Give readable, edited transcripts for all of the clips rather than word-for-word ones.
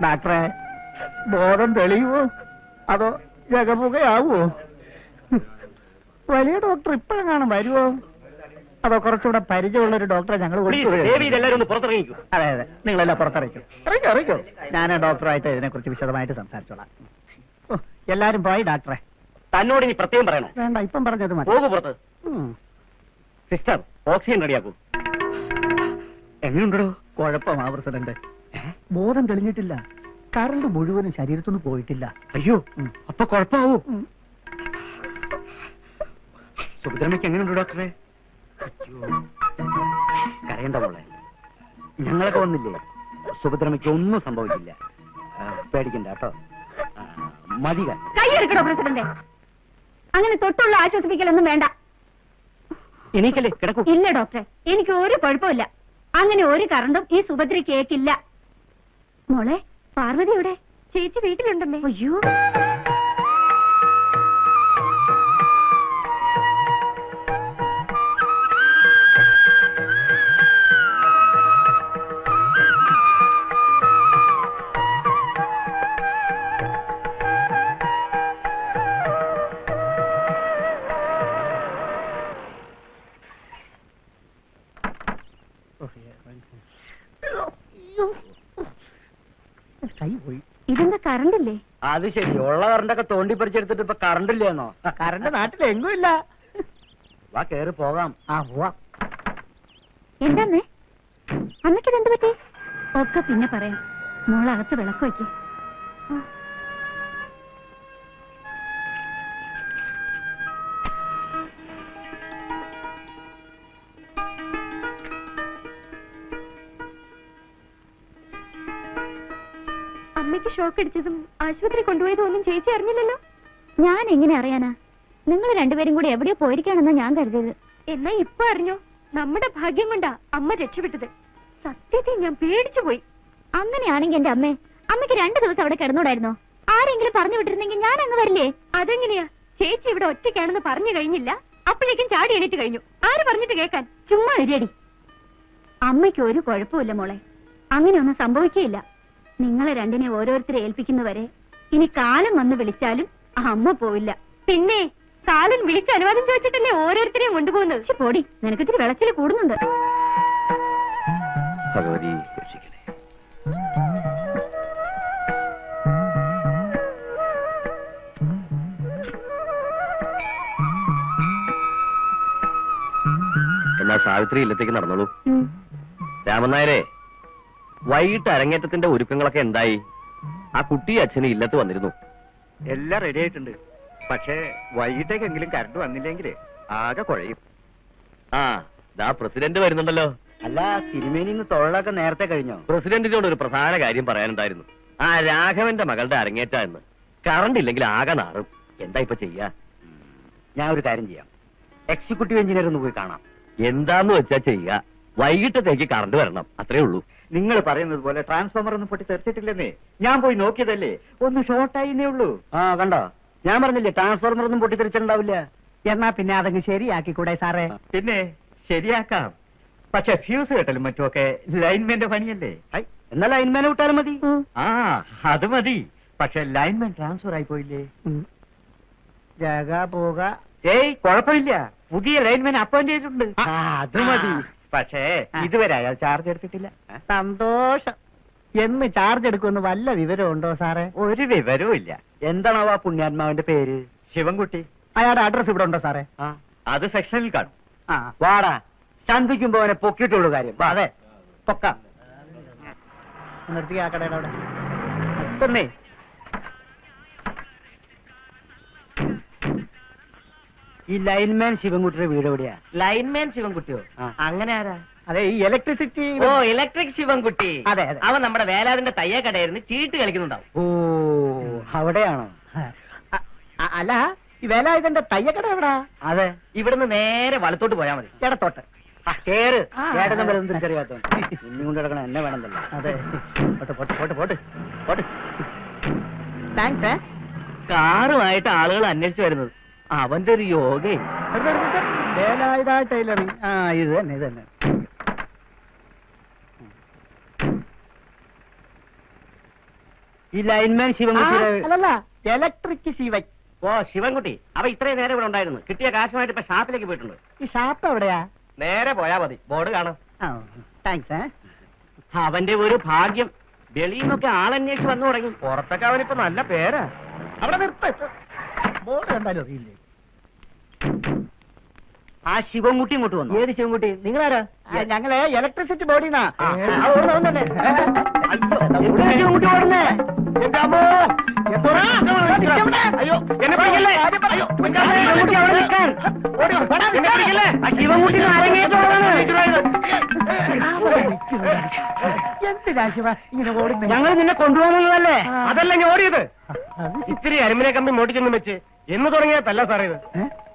ഡോക്ടറെ, ബോധം തെളിയുവോ അതോ ജഗമുഖയാവോ? വലിയ ഡോക്ടർ ഇപ്പോഴെങ്ങാനും വരുവോ അതോ കുറച്ചുകൂടെ പരിചയമുള്ള ഒരു ഡോക്ടറെ ഞങ്ങൾ പുറത്തിറങ്ങിക്കും? അതെ അതെ, നിങ്ങളെല്ലാം പുറത്തിറങ്ങിക്കും. ഇറങ്ങിക്കോ. ഞാൻ ഡോക്ടറായിട്ട് ഇതിനെക്കുറിച്ച് വിശദമായിട്ട് സംസാരിച്ചോളാം. എല്ലാരും പോയി ഡോക്ടറെ. തന്നോട് ഇനി പ്രത്യേകം പറയണോ? വേണ്ട, ഇപ്പം പറഞ്ഞത് മതി. പോകും പുറത്ത്. സിസ്റ്റർ, ഓക്സിജൻ റെഡിയാക്കൂ. എങ്ങനെയുണ്ടോ? കുഴപ്പമാ പ്രസിഡന്റ്. ബോധം തെളിഞ്ഞിട്ടില്ല. കറണ്ട് മുഴുവനും ശരീരത്തുനിന്ന് പോയിട്ടില്ല. അയ്യോ, അപ്പൊ കുഴപ്പമാവൂ. സുഭദ്രമ്മയ്ക്ക് എങ്ങനെയുണ്ട് ഡോക്ടറെ? കരയണ്ട മോളെ, ഞങ്ങളൊക്കെ വന്നില്ലേ. സുഭദ്രമ്മയ്ക്ക് ഒന്നും സംഭവിക്കില്ല, പേടിക്കണ്ട കേട്ടോ. മതി. കൈയെടുക്കണോ പ്രസിഡന്റ്? അങ്ങനെ തൊട്ടുള്ള ആശ്വസിപ്പിക്കലൊന്നും വേണ്ട. എനിക്കല്ലേ കിടക്കൂ. ഇല്ല ഡോക്ടറെ, എനിക്ക് ഒരു കുഴപ്പമില്ല. അങ്ങനെ ഒരു കറണ്ടും ഈ സുഭദ്രയ്ക്ക് ഏക്കില്ല. മോളെ, പാർവതി എവിടെ? ചേച്ചി വീട്ടിലുണ്ടമ്മേ. അയ്യോ, കൈ പോയി. ഇതെന്താ കറണ്ടില്ലേ? അത് ശരി, ഉള്ള കറണ്ടൊക്കെ തോണ്ടി പറിച്ചെടുത്തിട്ട് ഇപ്പൊ കറണ്ട് ഇല്ലേന്നോ? കറണ്ട് നാട്ടിലെങ്ങും ഇല്ല. വാ, കേറി പോകാം. പോവാ. എന്താന്നേ അമ്മയ്ക്ക് എന്ത് പറ്റി? ഒക്കെ പിന്നെ പറയാം. മോളകത്ത് വിളക്ക് വയ്ക്ക്. അമ്മയ്ക്ക് ഷോക്ക് അടിച്ചതും ആശുപത്രി കൊണ്ടുപോയതും ഒന്നും ചേച്ചി അറിഞ്ഞില്ലല്ലോ. ഞാൻ എങ്ങനെ അറിയാനാ? നിങ്ങൾ രണ്ടുപേരും കൂടി എവിടെയോ പോയിരിക്കാണെന്നാ ഞാൻ കരുതിയത്. എന്നാ ഇപ്പൊ അറിഞ്ഞോ? നമ്മുടെ ഭാഗ്യം കൊണ്ടാ അമ്മ രക്ഷപ്പെട്ടത്. സത്യത്തിൽ ഞാൻ പേടിച്ചു പോയി. അങ്ങനെയാണെങ്കിൽ എന്റെ അമ്മയ്ക്ക് 2 ദിവസം അവിടെ കിടന്നൂടായിരുന്നോ? ആരെങ്കിലും പറഞ്ഞു വിട്ടിരുന്നെങ്കിൽ ഞാൻ അങ്ങ് വരില്ലേ? അതെങ്ങനെയാ? ചേച്ചി ഇവിടെ ഒറ്റയ്ക്കാണെന്ന് പറഞ്ഞു കഴിഞ്ഞില്ല, അപ്പോഴേക്കും ചാടി എണീറ്റ് കഴിഞ്ഞു. ആര് പറഞ്ഞിട്ട് കേൾക്കാൻ? ചുമ്മാ ഇരിയടി. അമ്മയ്ക്ക് ഒരു കുഴപ്പമില്ല മോളെ, അങ്ങനെയൊന്നും സംഭവിക്കുകയില്ല. നിങ്ങളെ രണ്ടിനെ ഓരോരുത്തരെ ഏൽപ്പിക്കുന്നവരെ ഇനി കാലം വന്ന് വിളിച്ചാലും അമ്മ പോവില്ല. പിന്നെ കാലം വിളിച്ച് അനുവാദം ചോദിച്ചിട്ടല്ലേ ഓരോരുത്തരെയും കൊണ്ടുപോകുന്നത്. പോടി, നിനക്കിത്തിരി വിളച്ചിൽ കൂടുന്നുണ്ട്. ഭഗവതി, എന്നാ സാവിത്രി ഇല്ലത്തേക്ക് നടന്നോളൂ. രാമൻ നായരെ, വൈകിട്ട് അരങ്ങേറ്റത്തിന്റെ ഒരുക്കങ്ങളൊക്കെ എന്തായി? ആ കുട്ടി അച്ഛന് ഇല്ലത്ത് വന്നിരുന്നു. എല്ലാം റെഡി ആയിട്ടുണ്ട്. പക്ഷേ വൈകിട്ടേക്കെങ്കിലും കറണ്ട് വന്നില്ലെങ്കിൽ ആകെ കുഴയും. ദാ പ്രസിഡന്റ് വരുന്നുണ്ടല്ലോ. അല്ല, തിരുമേനിന്ന് തൊഴിലൊക്കെ നേരത്തെ കഴിഞ്ഞോ? പ്രസിഡന്റിനോട് ഒരു പ്രധാന കാര്യം പറയാനുണ്ടായിരുന്നു. ആ രാഘവന്റെ മകളുടെ അരങ്ങേറ്റ എന്ന്. കറണ്ട് ഇല്ലെങ്കിൽ ആകെ നാറും. എന്താ ഇപ്പൊ ചെയ്യാ? ഞാൻ ഒരു കാര്യം ചെയ്യാം, എക്സിക്യൂട്ടീവ് എഞ്ചിനീയർ ഒന്ന് പോയി കാണാം. എന്താന്ന് വെച്ചാ ചെയ്യാ. വൈകിട്ടത്തേക്ക് കറണ്ട് വരണം, അത്രേ ഉള്ളൂ. നിങ്ങൾ പറയുന്നത് പോലെ ട്രാൻസ്ഫോമർ ഒന്നും പൊട്ടി തെറിച്ചിട്ടില്ലെന്നേ. ഞാൻ പോയി നോക്കിയതല്ലേ, ഒന്ന് ഷോർട്ടായിന്നേ ഉള്ളൂ. കണ്ടോ, ഞാൻ പറഞ്ഞില്ലേ ട്രാൻസ്ഫോമർ ഒന്നും പൊട്ടിത്തെറിച്ചിട്ടുണ്ടാവില്ല. എന്നാ പിന്നെ അതങ്ങ് ശരിയാക്കിക്കൂടെ സാറേ? പിന്നെ ശരിയാക്കാം. പക്ഷെ ഫ്യൂസ് കെട്ടലും മറ്റുമൊക്കെ ലൈൻമാന്റെ പണിയല്ലേ. എന്നാൽ ലൈൻമാനെ വിട്ടാലും മതി. അത് മതി. പക്ഷെ ലൈൻമാൻ ട്രാൻസ്ഫർ ആയി പോയില്ലേ? ജഗ പോക. കുഴപ്പമില്ല, പുതിയ ലൈൻമാൻ അപ്പോയിന്റ് ചെയ്തിട്ടുണ്ട്. അത് മതി. പക്ഷേ ഇതുവരെ അയാൾ ചാർജ് എടുത്തിട്ടില്ല. സന്തോഷം. എന്ന് ചാർജ് എടുക്കുമെന്ന് വല്ല വിവരമുണ്ടോ സാറേ? ഒരു വിവരവും ഇല്ല. എന്താണാവോ ആ പുണ്യാത്മാവിന്റെ പേര്? ശിവൻകുട്ടി. അയാളുടെ അഡ്രസ് ഇവിടെ ഉണ്ടോ സാറേ? അത് സെക്ഷനിൽ കാണും. വാടാ, ചന്തിക്കുമ്പോ അവനെ പൊക്കിയിട്ടുള്ളൂ കാര്യം. അതെ, പൊക്ക നിർത്തി ആ കടയുടെ അവിടെ തന്നെ. ഈ ലൈൻമാൻ ശിവൻകുട്ടിയുടെ വീട് എവിടെയാ? ലൈൻമാൻ ശിവൻകുട്ടിയോ? അങ്ങനെ ആരാ? അതെ, ഈ ഇലക്ട്രിസിറ്റി. ഓ, ഇലക്ട്രിക് ശിവൻകുട്ടി. അതെ അതെ, അവൻ നമ്മുടെ വേലാതിന്റെ തയ്യക്കടയായിരുന്നു ചീട്ട് കളിക്കുന്നുണ്ടാവും. ഓ, അവിടെയാണോ? അല്ല, ഈ വേലായുധന്റെ തയ്യക്കട എവിടാ? അതെ, ഇവിടുന്ന് നേരെ വലത്തോട്ട് പോയാ മതി. ഇടത്തോട്ട് കേറ്. ഏട്ടനും വരുന്നത് തിരിച്ചറിയാത്ത ഇനി കൊണ്ട് കിടക്കണം, എന്നെ വേണമെന്നല്ല. അതെ, പോട്ട് പോട്ട് പോട്ട് പോട്ട്. താങ്ക്സ്. കാറുമായിട്ട് ആളുകൾ അന്വേഷിച്ചു വരുന്നത് അവന്റെ ഒരു യോഗേ. വേലായുധ ടൈലറിംഗ്. ഇത് തന്നെ ഇത് തന്നെ. ഈ ലൈൻമാൻ ശിവൻകുട്ടിയുടെ അല്ലല്ല ഇലക്ട്രിക് ശിവൻ. ഓ ശിവൻകുട്ടി അവ ഇത്രയും നേരം ഇവിടെ ഉണ്ടായിരുന്നു. കിട്ടിയ കാശുമായിട്ട് ഇപ്പൊ ഷാപ്പിലേക്ക് പോയിട്ടുണ്ട്. ഈ ഷാപ്പ് എവിടെയാ? നേരെ പോയാ മതി, ബോർഡ് കാണാം. താങ്ക്സ്. അവന്റെ ഒരു ഭാഗ്യം, വെളിയിൽ നിന്നൊക്കെ ആളന്വേഷിച്ച് വന്നു തുടങ്ങി. പുറത്തൊക്കെ അവനിപ്പോ നല്ല പേരാ. അവിടെ ബോർഡ് കണ്ടാലും അറിയില്ലേ? ആ ശിവൻകുട്ടി ഇങ്ങോട്ട് വന്നു. ഏത് ശിവൻകുട്ടി? നിങ്ങളാരാ? ഞങ്ങള് ഇലക്ട്രിസിറ്റി ബോർഡിന്നാ. ശിവൻകുട്ടി ഓടുന്നേ. അയ്യോ എന്നെ പിടിക്കല്ലേ? ശിവൻകുട്ടി അവിടെ നിൽക്കാൻ. ശിവൻകുട്ടി എന്തിനാ ശിവ ഇങ്ങനെ ഓടുന്നത്? ഞങ്ങൾ നിന്നെ കൊണ്ടുപോകുന്നതല്ലേ? അതല്ല ഞാൻ ഓടിയത്. ഇത്തിരി അരുമിനെ കമ്പി മോട്ടിച്ചൊന്നും വെച്ച് എന്ന് തുടങ്ങിയതല്ല സാറേ ഇത്.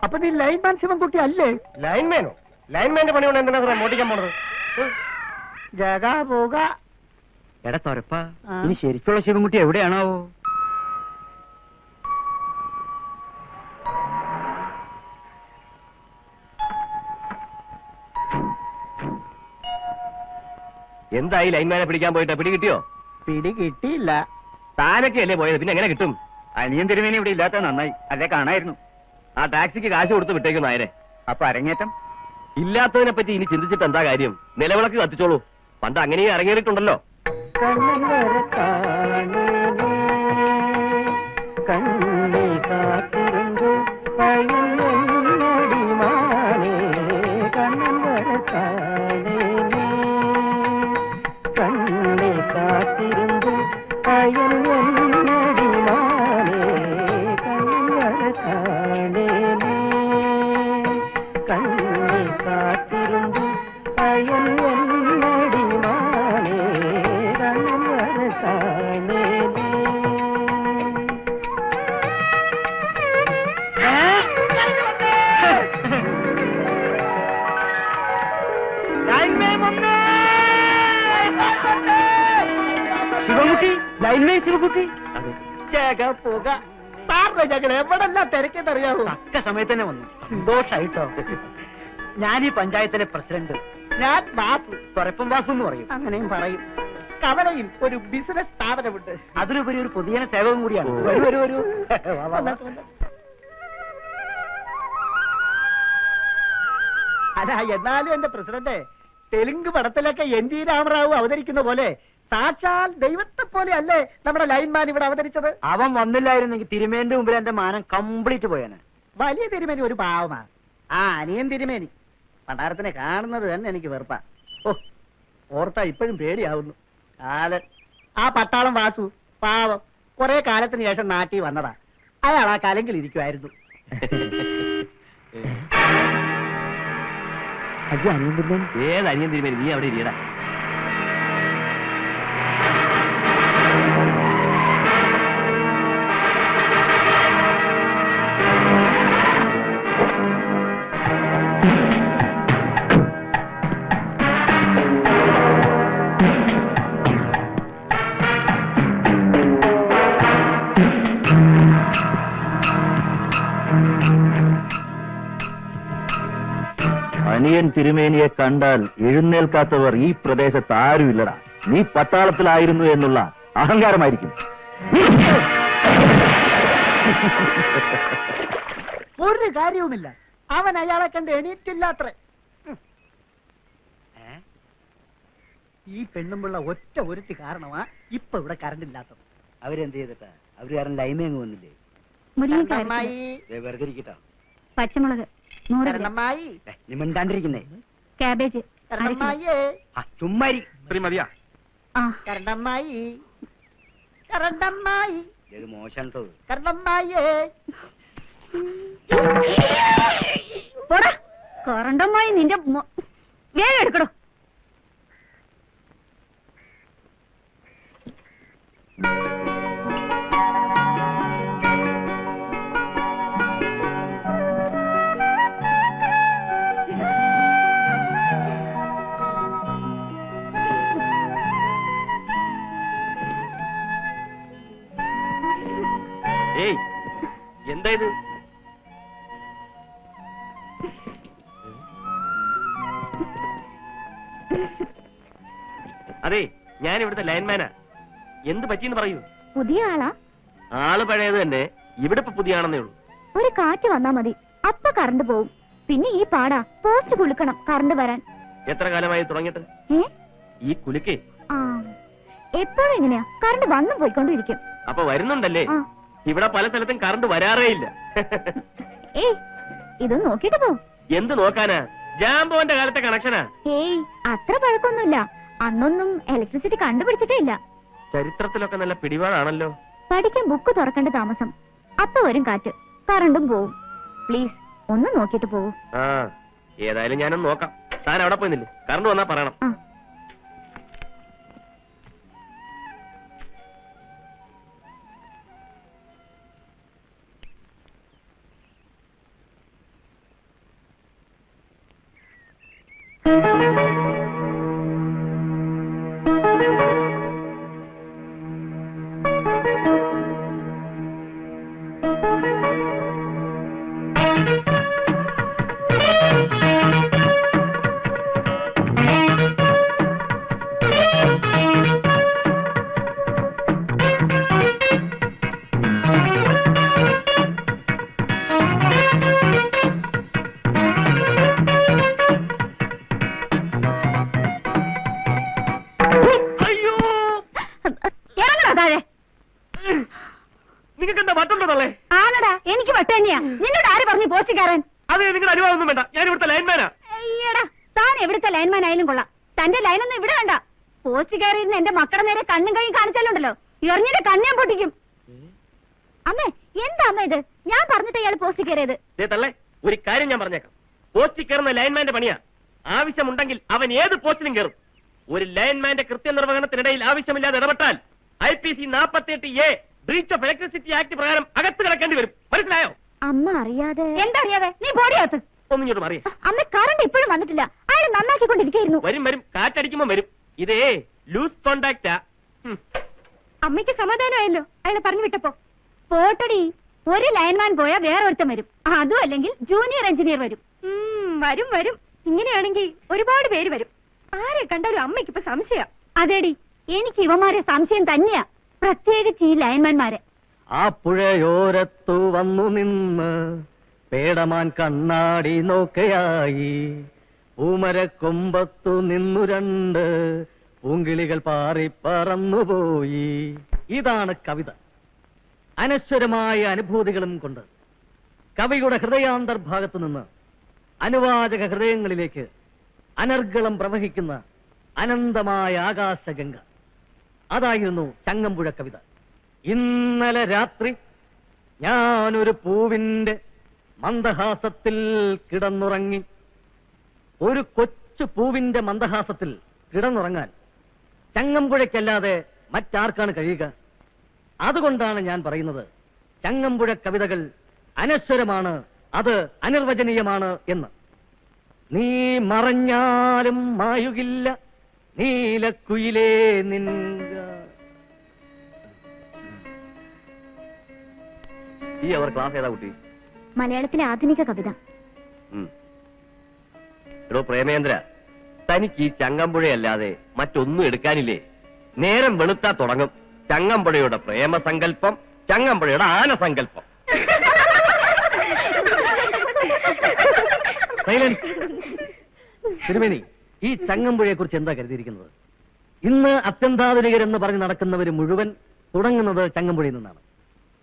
അപ്പൊ നീ ലൈൻമാൻ ശിവൻകുട്ടി അല്ലേ? ലൈൻമാനോ? ലൈൻമാന്റെ പണിയോട് എന്തിനാ സാറേ മോട്ടിക്കാൻ പോണത്? ജഗാ പോക. എടാ തൊരപ്പ, ഇനി ശരിക്കുള്ള ശിവൻകുട്ടി എവിടെയാണാവോ? എന്തായി ലൈൻമാനെ പിടിക്കാൻ പോയിട്ട്? പിടി കിട്ടിയോ? പിടി കിട്ടിയില്ല. താനൊക്കെ അല്ലേ പോയത്, പിന്നെ എങ്ങനെ കിട്ടും? അനിയൻ തിരുമേനി ഇവിടെ ഇല്ലാത്ത നന്നായി, അല്ലേ കാണായിരുന്നു. ആ ടാക്സിക്ക് കാശ് കൊടുത്ത് വിട്ടേക്കും നായരെ. അപ്പൊ അരങ്ങേറ്റം ഇല്ലാത്തതിനെ പറ്റി ഇനി ചിന്തിച്ചിട്ട് എന്താ കാര്യം? നിലവിളക്ക് കത്തിച്ചോളൂ. പണ്ട് അങ്ങനെയും ഇറങ്ങിയിട്ടുണ്ടല്ലോ. ശിവൻകുട്ടി, ലൈൻമാൻ ശിവൻകുട്ടി. പോക സാറിന് ഞങ്ങൾ എവിടെല്ലാം തിരക്കെന്നറിയാവോ? തക്ക സമയത്ത് തന്നെ വന്നു. സന്തോഷായിട്ടോ. ഞാൻ ഈ പഞ്ചായത്തിലെ പ്രസിഡന്റ്. ഞാൻ ബാപ്പു. തൊരപ്പം വാസു എന്ന് പറയും. അങ്ങനെയും പറയും. കവലയിൽ ഒരു ബിസിനസ് സ്ഥാപനമുണ്ട്. അതിലുപരി ഒരു പൊതുജന സേവകം കൂടിയാണ്. വരൂ വരൂ വരൂ. അല്ല എന്നാലും എന്റെ പ്രസിഡന്റ്, തെലുങ്ക് പടത്തിലൊക്കെ എൻ ടി രാമറാവു അവതരിക്കുന്ന പോലെ സാക്ഷാൽ ദൈവത്തെ പോലെ അല്ലേ നമ്മുടെ ലൈൻമാൻ ഇവിടെ അവതരിച്ചത്? അവൻ വന്നില്ലായിരുന്നെങ്കിൽ തിരുമേന്റെ മുമ്പിൽ എന്റെ മാനം കംപ്ലീറ്റ് പോയേനെ. വലിയ തിരുമേനി ഒരു പാവമാണ്. ആ അനിയൻ തിരുമേനി പണ്ടാരത്തിനെ കാണുന്നത് തന്നെ എനിക്ക് വെറുപ്പാ. ഓ ഓർത്താ ഇപ്പോഴും പേടിയാവുന്നു. കാലൻ ആ പട്ടാളം വാസു പാവം കുറെ കാലത്തിന് ശേഷം നാട്ടിൽ വന്നതാ. അയാൾ ആ കലങ്കിൽ ഇരിക്കുമായിരുന്നു. ഏത് അനിയൻ തിരുമേനി? നീ അവിടെ ഇരിയടാ. അനിയൻ തിരുമേനിയെ കണ്ടാൽ എഴുന്നേൽക്കാത്തവർ ഈ പ്രദേശത്ത് ആരുമില്ലടാ. നീ പട്ടാളത്തിലായിരുന്നു എന്നുള്ള അഹങ്കാരമായിരിക്കും. ഒരു കാര്യവുമില്ല. അവൻ അയാളെ കണ്ട് എണീറ്റില്ലാത്രേ. ഈ പെണ്ണുമ്പുള്ള ഒറ്റ ഒരുത്തി കാരണമാ ഇപ്പൊ ഇവിടെ കറണ്ട് ഇല്ലാത്തത്. അവരെന്ത് ചെയ്തിട്ടാ? അവര് കാരണം ലൈമേങ്ങ് വന്നില്ലേ? കരണമ്മായി, വെറുതെ ഇരിക്കട്ടോ. പച്ചമുളക് 100 ഗ്രാം. കരണമ്മായി, നീ മിണ്ടാണ്ടിരിക്കുന്നേ. കാബേജ് കരണമ്മായിയേ, ചുമ്മാരി മതിയാ. ആ കരണമ്മായി, കരണമ്മായി, ഇത് മോശം കേട്ടോ. കരണമ്മായിയേ. പോടാ കൊറണ്ടമായി നിന്റെ വേഗം എടുക്കടോ. ഏയ് എന്താ ഇത്? അതെ, ഞാൻ ഇവിടുത്തെ ലൈൻമാനാ. എന്ത് പറ്റിയെന്ന് പറയൂ. പുതിയ ആളാ? ആള് പഴയത് തന്നെ, ഇവിടെ ഇപ്പൊ പുതിയാണെന്നേ ഉള്ളൂ. ഒരു കാറ്റ് വന്നാ മതി, അപ്പ കറണ്ട് പോവും. പിന്നെ ഈ പാടാ, പോസ്റ്റ് കുലുക്കണം കറണ്ട് വരാൻ. എത്ര കാലമായി തുടങ്ങിയിട്ട് ഈ കുലുക്കേ? ആ, എപ്പോഴും എങ്ങനെയാ, കറണ്ട് വന്നും പോയിക്കൊണ്ടിരിക്കും. അപ്പൊ വരുന്നുണ്ടല്ലേ? ഇവിടെ പല സ്ഥലത്തും കറണ്ട് വരാറേ ഇല്ല. ഏയ്, ഇത് നോക്കിട്ട് പോ. എന്ത് നോക്കാനാ? ജാംബോന്റെ കാലത്തെ കണക്ഷനാ. ഏയ്, അത്ര പഴക്കൊന്നുമില്ല. അന്നൊന്നും ഇലക്ട്രിസിറ്റി കണ്ടുപിടിച്ചിട്ടേ ഇല്ല. ചരിത്രത്തിലൊക്കെ നല്ല പിടിപാടാണല്ലോ. പഠിക്കാൻ ബുക്ക് തുറക്കേണ്ട താമസം. അപ്പൊ വരും കാറ്റ്, കറണ്ടും പോവും. പ്ലീസ് ഒന്ന് നോക്കിട്ട് പോവൂ. ആ, ഏതായാലും ഞാനൊന്ന് നോക്കാം. താൻ അവിടെ പോയി നില്ലേ, കറണ്ട് വന്നാ പറയണം. ആ. നിങ്ങൾക്ക് എന്താ വട്ടുണ്ടോ തള്ളേ? ആണടാ, എനിക്ക് വട്ട് തന്നെയാ. നിന്നോട് ആര് പറഞ്ഞു പോസ്റ്റുകാരൻ? അത് നിങ്ങളുടെ അനുഭവമൊന്നും വേണ്ട, ഞാൻ ഇവിടുത്തെ ലൈൻമാനാ. അയ്യടാ, താൻ എവിടുത്തെ ലൈൻമാൻ ആയാലും കൊള്ളാം, തന്റെ ലൈനൊന്നും ഇവിടെ വേണ്ട. പോസ്റ്റ് കയറിയിരുന്ന് എന്റെ മക്കളുടെ നേരെ കണ്ണും കൈയും കാണിച്ചാലുണ്ടല്ലോ, എറിഞ്ഞിട്ട് കണ്ണാൻ പൊട്ടിക്കും. അമ്മേ, എന്താ അമ്മ ഇത്? ഞാൻ പറഞ്ഞിട്ട് ഇയാൾ പോസ്റ്റ് കയറിയത്. തള്ളേ, ഒരു കാര്യം ഞാൻ പറഞ്ഞേക്കാം. പോസ്റ്റിൽ കയറുന്ന ലൈൻമാന്റെ പണിയാ. ആവശ്യമുണ്ടെങ്കിൽ അവൻ ഏത് പോസ്റ്റിലും കയറും. ഒരു ലൈൻമാന്റെ കൃത്യനിർവഹണത്തിനിടയിൽ ആവശ്യമില്ലാതെ ഇടപെട്ടാൽ IPC 48A breach of electricity act പ്രകാരം അകത്ത് കിടക്കേണ്ടി വരും. മനസ്സിലായോ? അമ്മ അറിയാതെ. എന്താ അറിയാതെ? നീ ബോഡിയകത്ത് ഒന്നും ഇങ്ങോട്ട് മാറിയേ. അമ്മ, കറണ്ട് ഇപ്പോഴും വന്നിട്ടില്ല. അയാൾ നന്നാക്കിക്കൊണ്ടിരിക്കുന്നു. വരും വരും, കാറ്റടിക്കുമ്പോ വരും. ഇതേ ലൂസ് കോണ്ടാക്റ്റാ. അമ്മയ്ക്ക് സമാധാനമായല്ലോ അയാളെ പറഞ്ഞു വിട്ടപ്പോ. പോട്ടടി, ഒരു ലൈൻമാൻ പോയാൽ വേറെ ഒരുത്തം വരും. അതും അല്ലെങ്കിൽ ജൂനിയർ എഞ്ചിനീയർ വരും. വരും വരും. ഇങ്ങനെയാണെങ്കിൽ ഒരുപാട് പേര് വരും. ആരെ കണ്ടാലും അമ്മയ്ക്ക് ഇപ്പൊ സംശയം. അതേടി, എനിക്ക് ഇവന്മാരെ സംശയം തന്നെയാ, പ്രത്യേകിച്ച് ഈ ലൈൻമാൻമാരെ. ആ പുഴയോരത്തു വന്നു നിന്ന് പേടമാൻ കണ്ണാടി നോക്കയായി. പൂമരക്കൊമ്പത്തു നിന്നു രണ്ട് പൂങ്കിളികൾ പാറി പറന്നുപോയി. ഇതാണ് കവിത. അനശ്വരമായ അനുഭൂതികളും കൊണ്ട് കവിയുടെ ഹൃദയാന്തർഭാഗത്തു നിന്ന് അനുവാചക ഹൃദയങ്ങളിലേക്ക് അനർഗളം പ്രവഹിക്കുന്ന അനന്തമായ ആകാശഗംഗ. അതായിരുന്നു ചങ്ങമ്പുഴ കവിത. ഇന്നലെ രാത്രി ഞാനൊരു പൂവിന്റെ മന്ദഹാസത്തിൽ കിടന്നുറങ്ങി. ഒരു കൊച്ചു പൂവിന്റെ മന്ദഹാസത്തിൽ കിടന്നുറങ്ങാൻ ചങ്ങമ്പുഴയ്ക്കല്ലാതെ മറ്റാർക്കാണ് കഴിയുക? അതുകൊണ്ടാണ് ഞാൻ പറയുന്നത്, ചങ്ങമ്പുഴ കവിതകൾ അനശ്വരമാണ്, അത് അനിർവചനീയമാണ് എന്ന്. നീ മറഞ്ഞാലും മായുകില്ല നീലക്കുയിലേ നിൻക. ഈ അവർ ക്ലാസ് ഏതാ കുട്ടി? മലയാളത്തിലെ ആധുനിക കവിത. എടോ പ്രേമേന്ദ്ര, തനിക്ക് ഈ ചങ്ങമ്പുഴയല്ലാതെ മറ്റൊന്നും എടുക്കാനില്ലേ? നേരം വെളുത്താ തുടങ്ങും ചങ്ങമ്പുഴയുടെ പ്രേമസങ്കല്പം, ചങ്ങമ്പുഴയുടെ ആനസങ്കല്പം. തിരുമേനി, ഈ ചങ്ങമ്പുഴയെ കുറിച്ച് എന്താ കരുതിയിരിക്കുന്നത്? ഇന്ന് അത്യന്താധുനികരെന്ന് പറഞ്ഞ് നടക്കുന്നവര് മുഴുവൻ തുടങ്ങുന്നത് ചങ്ങമ്പുഴയിൽ നിന്നാണ്.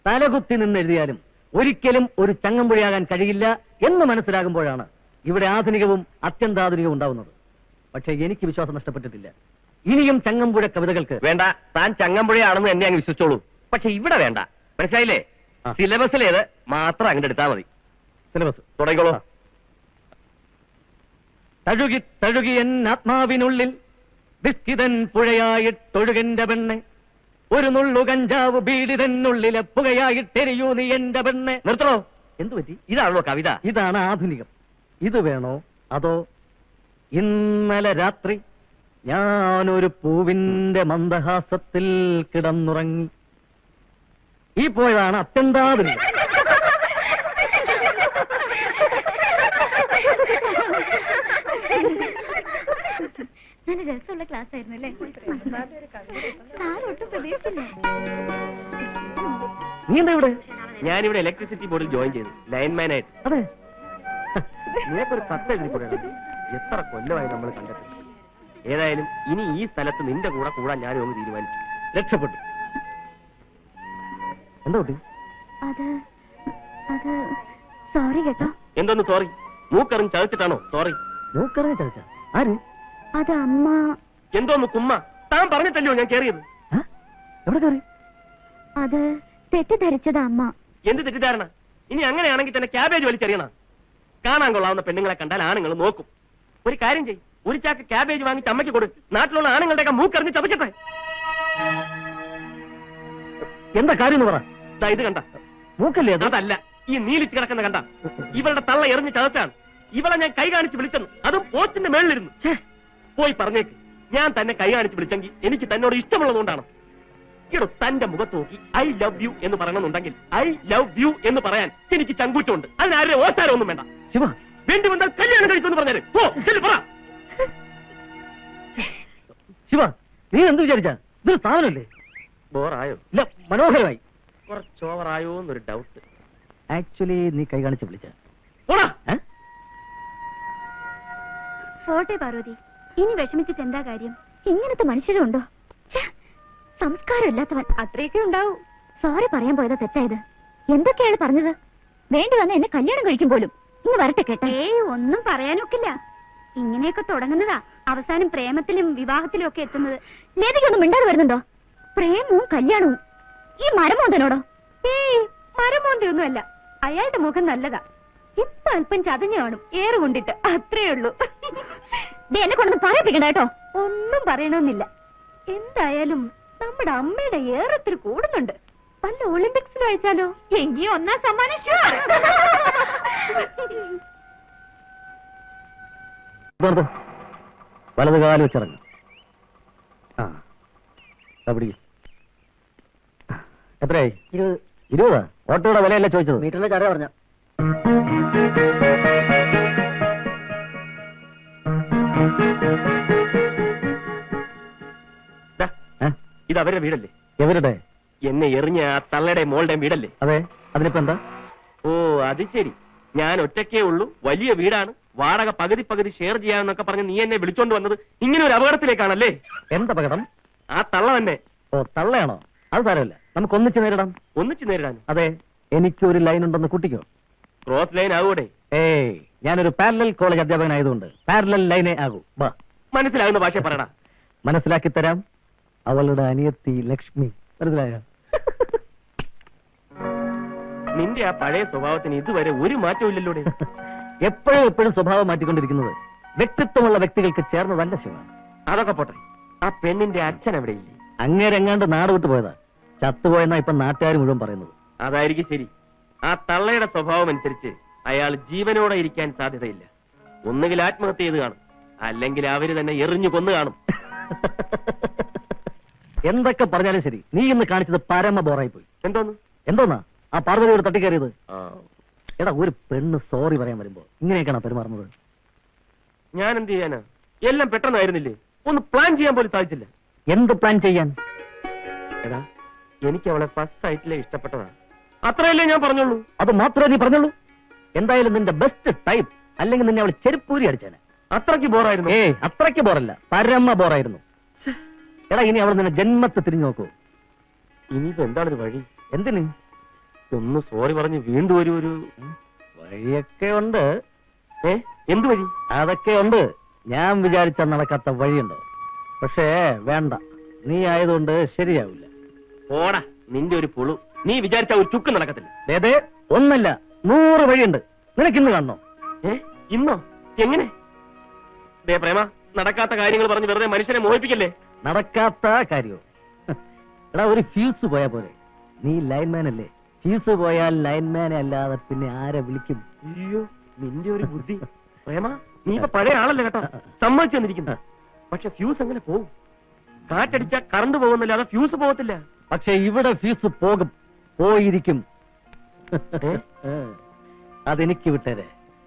തലകുത്തി നിന്ന് എഴുതിയാലും ഒരിക്കലും ഒരു ചങ്ങമ്പുഴയാകാൻ കഴിയില്ല എന്ന് മനസ്സിലാകുമ്പോഴാണ് ഇവിടെ ആധുനികവും അത്യന്താധുനികവും ഉണ്ടാവുന്നത്. പക്ഷേ എനിക്ക് വിശ്വാസം നഷ്ടപ്പെട്ടിട്ടില്ല. ഇനിയും ചങ്ങമ്പുഴ കവിതകൾക്ക് വേണ്ട, താൻ ചങ്ങമ്പുഴയാണെന്ന് എന്നെ അങ്ങ് വിശ്വസിച്ചോളൂ. പക്ഷെ ഇവിടെ വേണ്ട, മനസ്സിലായില്ലേ? സിലബസിലേത് മാത്രം അങ്ങോട്ട് എടുത്താൽ മതി. സിലബസ് തുടങ്ങിക്കോളൂ. തഴുകി തഴുകി എൻ ആത്മാവിനുള്ളിൽ വിസ്കിതൻ പുഴയായിട്ടൊഴുകന്റെ പെണ്ണെ, ഒരു നുള്ളു കഞ്ചാവ് ബീഡിതനുള്ളിലെ പുകയായിട്ടെരിയൂ നീ എന്റെ പെണ്ണെ. നിർത്തണോ? എന്തു പറ്റി? ഇതാണല്ലോ കവിത. ഇതാണ് ആധുനികം. ഇത് വേണോ അതോ ഇന്നലെ രാത്രി ഞാനൊരു പൂവിന്റെ മന്ദഹാസത്തിൽ കിടന്നുറങ്ങി? ഈ പോയതാണ് അത്യന്താധുനികം. നല്ല രസമുള്ള ക്ലാസ് ആയിരുന്നു അല്ലേ? സാർ ഒട്ടും അറിയത്തില്ലേ? നീ എന്താ ഇവിടെ? ഞാനിവിടെ ഇലക്ട്രിസിറ്റി ബോർഡിൽ ജോയിൻ ചെയ്തു ലൈൻമാനായിട്ട്. അതെ. നിനക്കൊരു കത്ത് എഴുതിക്കൂടാണ്. എത്ര കൊല്ലമായി നമ്മൾ കണ്ടെത്തി. ഏതായാലും ഇനി ഈ സ്ഥലത്ത് നിന്റെ കൂടെ കൂടാൻ ഞാനും ഒന്ന് തീരുമാനിച്ചു. രക്ഷപ്പെട്ടു. എന്താ കുട്ടി? അത് സോറി കേട്ടോ. എന്തോന്ന് സോറി? മൂക്കറിഞ്ഞ് ചതച്ചിട്ടാണോ സോറി? മൂക്കറിഞ്ഞ ചതിച്ച ആര്? അത് അമ്മ. എന്തോന്ന് കുമ്മ? താൻ പറഞ്ഞിട്ടല്ലോ ഞാൻ കേറിയത്. എവിടെ കയറി? അത് തെറ്റിദ്ധരിച്ചത് അമ്മ. എന്ത് തെറ്റിദ്ധാരണ? ഇനി അങ്ങനെയാണെങ്കിൽ തന്നെ ക്യാബേജ് വലിച്ചെറിയണം. കാണാൻ കൊള്ളാവുന്ന പെണ്ണുങ്ങളെ കണ്ടാൽ ആണുങ്ങൾ നോക്കും. ഒരു കാര്യം ചെയ്യും, ഒരു ചാക്ക് ക്യാബേജ് വാങ്ങിച്ച് അമ്മയ്ക്ക് കൊടു. നാട്ടിലുള്ള ആണുങ്ങളുടെയൊക്കെ മൂക്കറിഞ്ഞ് ചതക്കട്ടെ. എന്താ കാര്യം പറ. ഇത് കണ്ട മൂക്കല്ലേ അത്? അതല്ല, ഈ നീലിച്ച് കിടക്കുന്ന കണ്ട. ഇവളുടെ തള്ള എറിഞ്ഞ് ചതച്ചാണ്. ഇവളെ ഞാൻ കൈ കാണിച്ച് വിളിച്ചെന്നു, അതും പോസ്റ്റിന്റെ മേളിലിരുന്നു. പോയി പറഞ്ഞേക്ക്, ഞാൻ തന്നെ കൈ കാണിച്ച് വിളിച്ചെങ്കിൽ എനിക്ക് തന്നോട് ഇഷ്ടമുള്ളതുകൊണ്ടാണ്. ഇടോ, തന്റെ മുഖത്ത് നോക്കി ഐ ലവ് യു എന്ന് പറയണമെന്നുണ്ടെങ്കിൽ ഐ ലവ് യു എന്ന് പറയാൻ എനിക്ക് ചങ്കൂറ്റമുണ്ട്. അതിനാരുടെ ഓസാരം ഒന്നും വേണ്ട. ശിവ, വേണ്ടി വന്നാൽ കല്യാണം കഴിക്കുമെന്ന് പറഞ്ഞാല് പറ. ശിവ, നീ എന്ത് വിചാരിച്ചാ? ഇതൊരു സ്ഥാപനമല്ലേ? ബോറായോ? ഇല്ല, മനോഹരമായി. കുറച്ച് ഓവറായോ എന്നൊരു ഡൗട്ട്. ആക്ച്വലി നീ കൈ കാണിച്ച് വിളിച്ച. പോട്ടെ പാർവതി, ഇനി വിഷമിച്ചിട്ട് എന്താ കാര്യം? ഇങ്ങനത്തെ മനുഷ്യരുണ്ടോ? സംസ്കാരമില്ലാത്തവൻ അത്രയൊക്കെ ഉണ്ടാവും. സോറി പറയാൻ പോയതാ തെറ്റായത്. എന്തൊക്കെയാണ് പറഞ്ഞത്? വേണ്ടി വന്ന എന്നെ കല്യാണം കഴിക്കും പോലും. ഇന്ന് വരട്ടെ കേട്ടോ. ഒന്നും പറയാനൊക്കില്ല. ഇങ്ങനെയൊക്കെ തുടങ്ങുന്നതാ അവസാനം പ്രേമത്തിലും വിവാഹത്തിലും ഒക്കെ എത്തുന്നത്. ലേതിക്കൊന്നും മിണ്ടാതെ വരുന്നുണ്ടോ? പ്രേമവും കല്യാണവും ഈ മരമോന്തനോടോ? മരമോന്തയൊന്നുമല്ല, അയാളുടെ മുഖം നല്ലതാ. ഇപ്പൊ അല്പം ചതഞ്ഞു കാണും, ഏറ് കൊണ്ടിട്ട്. അത്രേ ഉള്ളൂ. എന്നെ കൊണ്ടൊന്നും പറയിപ്പിക്കണ്ട കേട്ടോ. ഒന്നും പറയണമെന്നില്ല. എന്തായാലും നമ്മുടെ അമ്മയുടെ ഏറത്തിൽ കൂടുന്നുണ്ട്. വല്ല ഒളിമ്പിക്സിൽ അയച്ചാലോ? എങ്കിൽ ഒന്നാം സമ്മാനം ഷുവർ. വലത് കാല് വെച്ചിറങ്ങും. എത്രയായി? 20. ഓട്ടോയുടെ വിലയല്ല ചോദിച്ചത്. മീറ്ററിന്റെ ചാര പറഞ്ഞ. ഇത് അവരുടെ വീടല്ലേ? എവരുടെ? എന്നെ എറിഞ്ഞ ആ തള്ളയുടെ മോളുടെ വീടല്ലേ? അതെ. അതിനിപ്പോ എന്താ? ഓ, അത് ശരി. ഞാൻ ഒറ്റയ്ക്കേ ഉള്ളൂ, വലിയ വീടാണ്, വാടക പകുതി പകുതി ഷെയർ ചെയ്യാമെന്നൊക്കെ പറഞ്ഞ് നീ എന്നെ വിളിച്ചോണ്ട് വന്നത് ഇങ്ങനെ ഒരു അപകടത്തിലേക്കാണല്ലേ? എന്താ അപകടം? ആ തള്ള തന്നെ. ഓ, തള്ളയാണോ? അത് സാരമില്ല, നമുക്ക് ഒന്നിച്ച് നേരിടാം. ഒന്നിച്ച് നേരിടാൻ? അതെ. എനിക്കൊരു ലൈൻ ഉണ്ടെന്ന് കുട്ടിക്കോ? Cross line ആവൂടെ? ഏയ്, ഞാനൊരു പാരലൽ കോളേജ് അധ്യാപകനായതുകൊണ്ട് പാരലൽ ലൈനേ ആകൂ. വാ. മനസ്സിലാകുന്ന ഭാഷ പറയടാ. മനസ്സിലാക്കി തരാം. അവളുടെ അനിയത്തി ലക്ഷ്മി. മനസ്സിലായോ? നിന്റെ ആ പഴയ സ്വഭാവത്തിന് ഇതുവരെ ഒരു മാറ്റവും ഇല്ലല്ലോടെ. എപ്പോഴും എപ്പോഴും സ്വഭാവം മാറ്റിക്കൊണ്ടിരിക്കുന്നത് വ്യക്തിത്വമുള്ള വ്യക്തികൾക്ക് ചേർന്നതല്ല ശിവ. അതൊക്കെ പോട്ടെ, ആ പെണ്ണിന്റെ അച്ഛൻ എവിടെയില്ലേ? അങ്ങേരെങ്ങാണ്ട് നാട് വിട്ടു പോയതാ. ചത്തുപോയെന്നാ ഇപ്പൊ നാട്ടുകാർ മുഴുവൻ പറയുന്നത്. അതായിരിക്കും ശരി. ആ തള്ളയുടെ സ്വഭാവം അനുസരിച്ച് അയാൾ ജീവനോടെ ഇരിക്കാൻ സാധ്യതയില്ല. ഒന്നുകിൽ ആത്മഹത്യ ചെയ്ത് കാണും, അല്ലെങ്കിൽ അവര് തന്നെ എറിഞ്ഞു കൊന്നു കാണും. എന്തൊക്കെ പറഞ്ഞാലും ശരി, നീ ഇന്ന് കാണിച്ചത് പരമ ബോറായി പോയി. എന്തോന്നാ ആ പാർവതിയോട് തട്ടിക്കയറിയത്? എടാ, ഒരു പെണ്ണ് സോറി പറയാൻ വരുമ്പോ ഇങ്ങനെയൊക്കെയാണോ പെരുമാറുന്നത്? ഞാൻ എന്ത് ചെയ്യാനാ? എല്ലാം പെട്ടെന്നായിരുന്നില്ലേ? ഒന്ന് പ്ലാൻ ചെയ്യാൻ പോലും സാധിച്ചില്ല. എന്ത് പ്ലാൻ ചെയ്യാൻ? എടാ, എനിക്ക് അവളെ ഫസ്റ്റ് സൈറ്റിലെ ഇഷ്ടപ്പെട്ടതാണ്. അത്രയല്ലേ ഞാൻ പറഞ്ഞുള്ളൂ. അത് മാത്രമേ നീ പറഞ്ഞുള്ളൂ? എന്തായാലും നിന്റെ ബെസ്റ്റ് ടൈപ്പ്, അല്ലെങ്കിൽ നിന്നെ അവൾ ചെരുപ്പൂരി അടിച്ചേനെ. അത്രയ്ക്ക് ബോറായിരുന്നു? ഏയ്, അത്രയ്ക്ക് ബോറല്ല, പരമ ബോറായിരുന്നു. എടാ, ഇനി അവൾ നിന്നെ ജന്മത്തെ തിരിഞ്ഞു നോക്കൂ. ഇനിയിപ്പോ എന്താണ് വഴി? എന്തിന്? ഒന്ന് സോറി പറഞ്ഞ് വീണ്ടും ഒരു വഴിയൊക്കെ ഉണ്ട്. എന്ത് വഴി? അതൊക്കെ ഉണ്ട്. ഞാൻ വിചാരിച്ച നടക്കാത്ത വഴിയുണ്ടോ? പക്ഷേ വേണ്ട, നീ ആയതുകൊണ്ട് ശരിയാവില്ല. ഓടാ, നിന്റെ ഒരു പുളു. നീ വിചാരിച്ച ഒരു ചുക്ക് നടക്കത്തില്ല. ഏതേ ഒന്നല്ല, 100 വഴിയുണ്ട്. നിനക്കിന്ന് കാണണോ? ഇന്നോ? എങ്ങനെ? ദേ പ്രേമ, നടക്കാത്ത കാര്യങ്ങൾ പറഞ്ഞ് വെറുതെ മനുഷ്യനെ മോഹിപ്പിക്കല്ലേ. നടക്കാത്ത കാര്യമോ? എടാ, ഒരു ഫ്യൂസ് പോയാ പോലെ. നീ ലൈൻമാൻ അല്ലേ? ഫ്യൂസ് പോയാൽ ലൈൻമാനെ അല്ലാതെ പിന്നെ ആരെ വിളിക്കും? അയ്യോ, നിന്റെ ഒരു ബുദ്ധി. പ്രേമ, നീ ഇപ്പൊ പഴയ ആളല്ലേ കേട്ടോ, സമ്മതിച്ചു വന്നിരിക്കുന്ന. പക്ഷെ ഫ്യൂസ് എങ്ങനെ പോകും? കാറ്റടിച്ച കറണ്ട് പോകുന്നില്ലാതെ ഫ്യൂസ് പോകത്തില്ല. പക്ഷെ ഇവിടെ ഫ്യൂസ് പോകും, പോയിരിക്കും. അതെനിക്ക് വിട്ടേരെ.